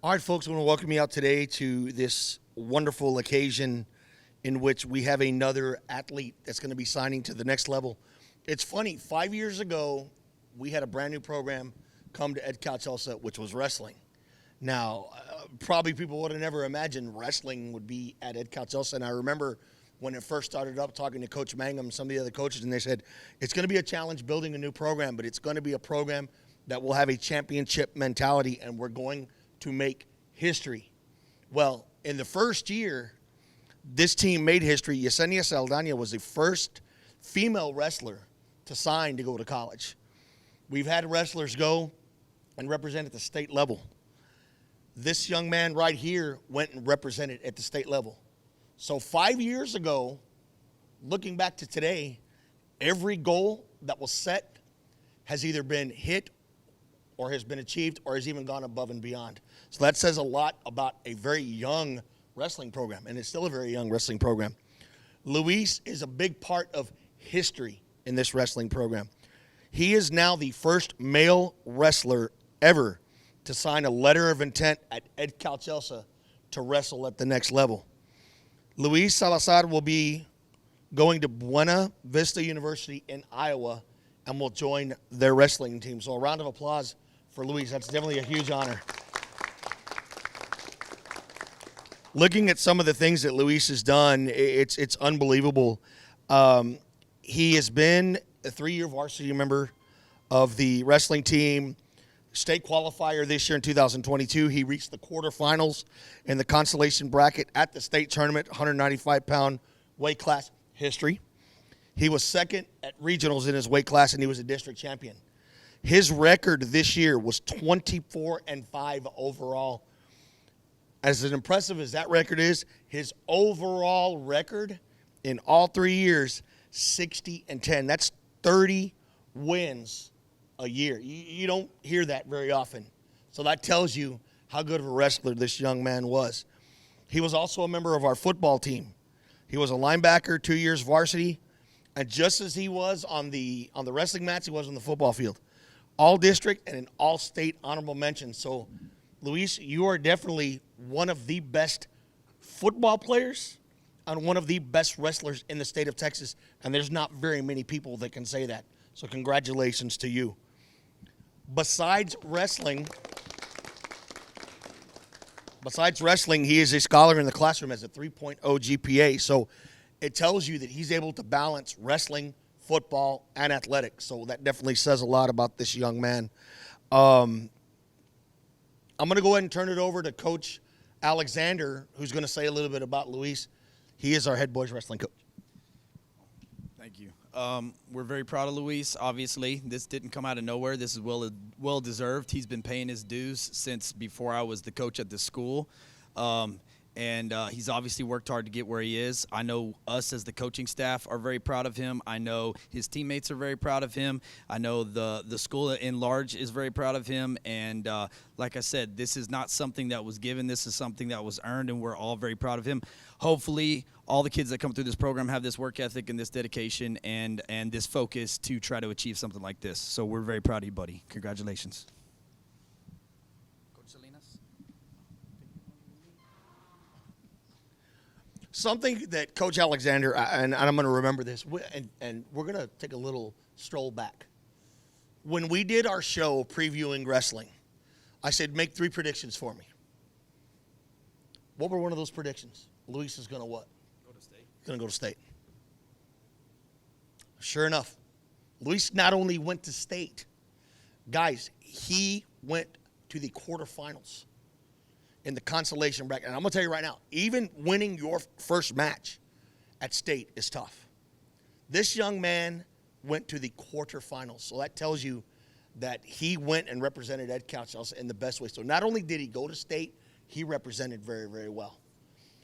All right, folks, I want to welcome you out today to this wonderful occasion in which we have another athlete that's going to be signing to the next level. It's funny, 5 years ago, we had a brand new program come to EEHS, which was wrestling. Now, probably people would have never imagined wrestling would be at EEHS, and I remember when it first started up, talking to Coach Mangum, some of the other coaches, and they said, it's going to be a challenge building a new program, but it's going to be a program that will have a championship mentality, and we're going to make history. Well, in the first year, this team made history. Yesenia Saldana was the first female wrestler to sign to go to college. We've had wrestlers go and represent at the state level. This young man right here went and represented at the state level. So 5 years ago, looking back to today, every goal that was set has either been hit or has been achieved or has even gone above and beyond. So that says a lot about a very young wrestling program, and it's still a very young wrestling program. Luis is a big part of history in this wrestling program. He is now the first male wrestler ever to sign a letter of intent at EEHS to wrestle at the next level. Luis Salazar will be going to Buena Vista University in Iowa and will join their wrestling team. So a round of applause for Luis. That's definitely a huge honor. Looking at some of the things that Luis has done, it's unbelievable. He has been a 3-year varsity member of the wrestling team, state qualifier this year in 2022. He reached the quarterfinals in the consolation bracket at the state tournament, 195-pound weight class, history. He was second at regionals in his weight class, and he was a district champion. His record this year was 24-5 overall. As impressive as that record is, his overall record in all 3 years, 60-10. That's 30 wins a year. You don't hear that very often. So that tells you how good of a wrestler this young man was. He was also a member of our football team. He was a linebacker, 2 years varsity, and just as he was on the wrestling mats, he was on the football field. All district and an all state honorable mention. So, Luis, you are definitely one of the best football players and one of the best wrestlers in the state of Texas, and there's not very many people that can say that. So congratulations to you. Besides wrestling, he is a scholar in the classroom, has a 3.0 GPA. So it tells you that he's able to balance wrestling, football, and athletics. So that definitely says a lot about this young man. I'm going to go ahead and turn it over to Coach Alexander, who's going to say a little bit about Luis. He is our head boys wrestling coach. Thank you. We're very proud of Luis. Obviously, this didn't come out of nowhere. This is well deserved. He's been paying his dues since before I was the coach at the school. And he's obviously worked hard to get where he is. I know us as the coaching staff are very proud of him. I know his teammates are very proud of him. I know the school in large is very proud of him. And like I said, this is not something that was given. This is something that was earned, and we're all very proud of him. Hopefully, all the kids that come through this program have this work ethic and this dedication and this focus to try to achieve something like this. So we're very proud of you, buddy. Congratulations. Something that Coach Alexander, and I'm going to remember this, and we're going to take a little stroll back. When we did our show previewing wrestling, I said, make 3 predictions for me. What were one of those predictions? Luis is going to what? Go to state. He's going to go to state. Sure enough, Luis not only went to state, guys, he went to the quarterfinals in the consolation bracket. And I'm going to tell you right now, even winning your first match at state is tough. This young man went to the quarterfinals. So that tells you that he went and represented EEHS in the best way. So not only did he go to state, he represented very, very well.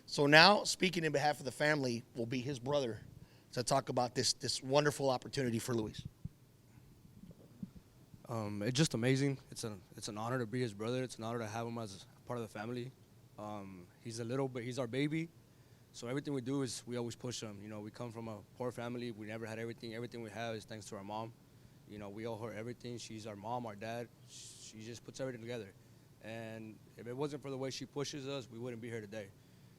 So now, speaking in behalf of the family, will be his brother to talk about this wonderful opportunity for Luis. It's just amazing. It's an honor to be his brother. It's an honor to have him as part of the family. He's our baby. So everything we do is we always push him. You know, we come from a poor family. We never had everything. Everything we have is thanks to our mom. You know, we owe her everything. She's our mom, our dad. She just puts everything together. And if it wasn't for the way she pushes us, we wouldn't be here today.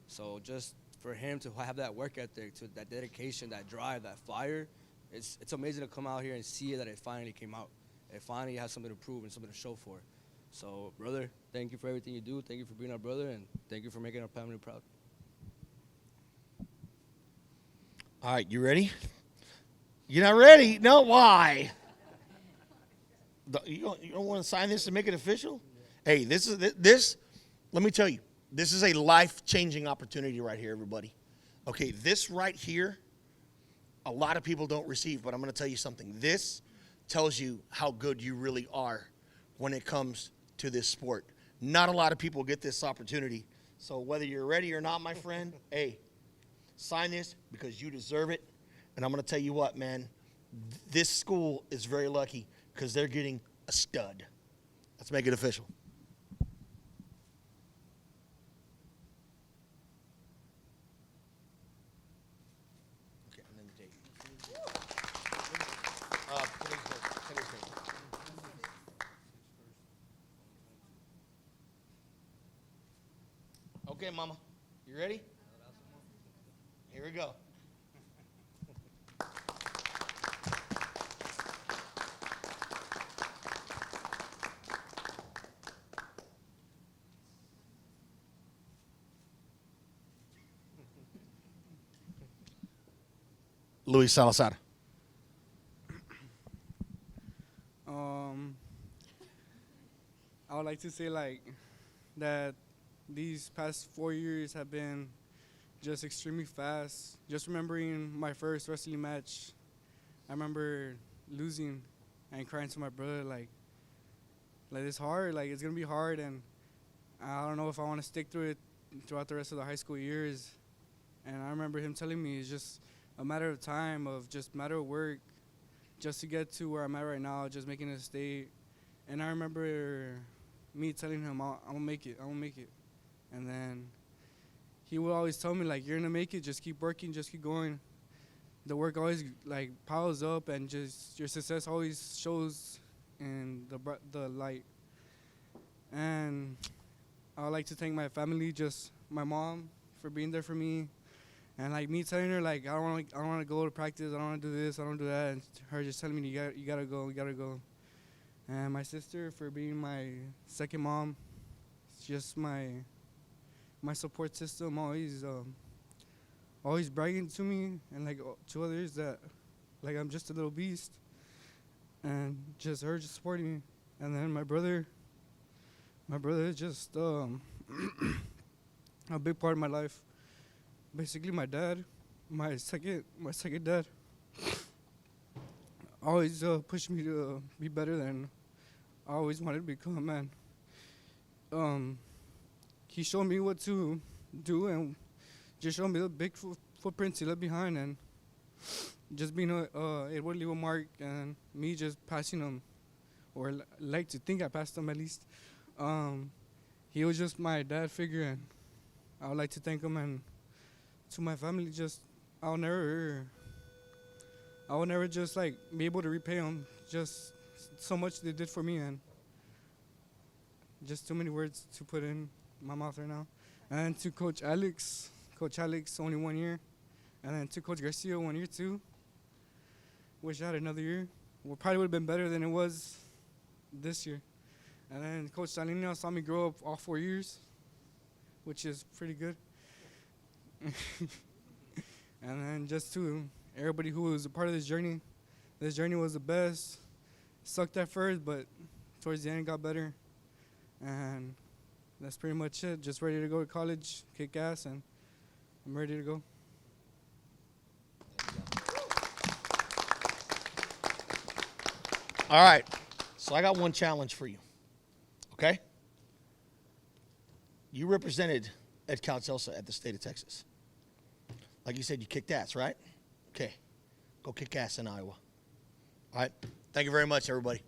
So just for him to have that work ethic, to that dedication, that drive, that fire, it's amazing to come out here and see that it finally came out. It finally has something to prove and something to show for. So, brother, thank you for everything you do. Thank you for being our brother, and thank you for making our family proud. All right, you ready? You're not ready? No, why? You don't want to sign this and make it official? Hey, this. Let me tell you, this is a life-changing opportunity right here, everybody. Okay, this right here, a lot of people don't receive, but I'm going to tell you something. This tells you how good you really are when it comes to this sport. Not a lot of people get this opportunity. So whether you're ready or not, my friend, hey, sign this because you deserve it. And I'm going to tell you what, man, this school is very lucky because they're getting a stud. Let's make it official. Okay, and then the date. Today's date. Okay, Mama, you ready? Here we go. Luis Salazar. I would like to say that these past 4 years have been just extremely fast. Just remembering my first wrestling match, I remember losing and crying to my brother like it's hard, like it's gonna be hard, and I don't know if I want to stick through it throughout the rest of the high school years. And I remember him telling me it's just a matter of time, of just matter of work, just to get to where I'm at right now, just making a state. And I remember me telling him, I'm gonna make it, And then he would always tell me, like, you're gonna make it, just keep working, just keep going. The work always, like, piles up, and just your success always shows in the light. And I would like to thank my family, just my mom, for being there for me. And, like, me telling her, like, I don't want to go to practice, I don't want to do this, I don't do that. And her just telling me, you gotta go. And my sister for being my second mom. It's just my support system, always bragging to me and, like, to others that, like, I'm just a little beast. And just her just supporting me. And then my brother is just a big part of my life. Basically, my dad, my second dad, always pushed me to be better than I always wanted to become, man. He showed me what to do and just showed me the big footprints he left behind, and just being it would leave a mark, and me just passing him, or like to think I passed him at least. He was just my dad figure, and I would like to thank him, and to my family, just I will never just, like, be able to repay them. Just so much they did for me, and just too many words to put in my mouth right now. And to Coach Alex, only 1 year. And then to Coach Garcia, 1 year too. Wish I had another year. Well, probably would have been better than it was this year. And then Coach Salino saw me grow up all 4 years, which is pretty good. And then just to everybody who was a part of this journey was the best. Sucked at first, but towards the end it got better. And that's pretty much it. Just ready to go to college, kick ass, and I'm ready to go. All right, so I got one challenge for you, okay? You represented Ed Calcelsa at the state of Texas. Like you said, you kicked ass, right? Okay, go kick ass in Iowa. All right, thank you very much, everybody.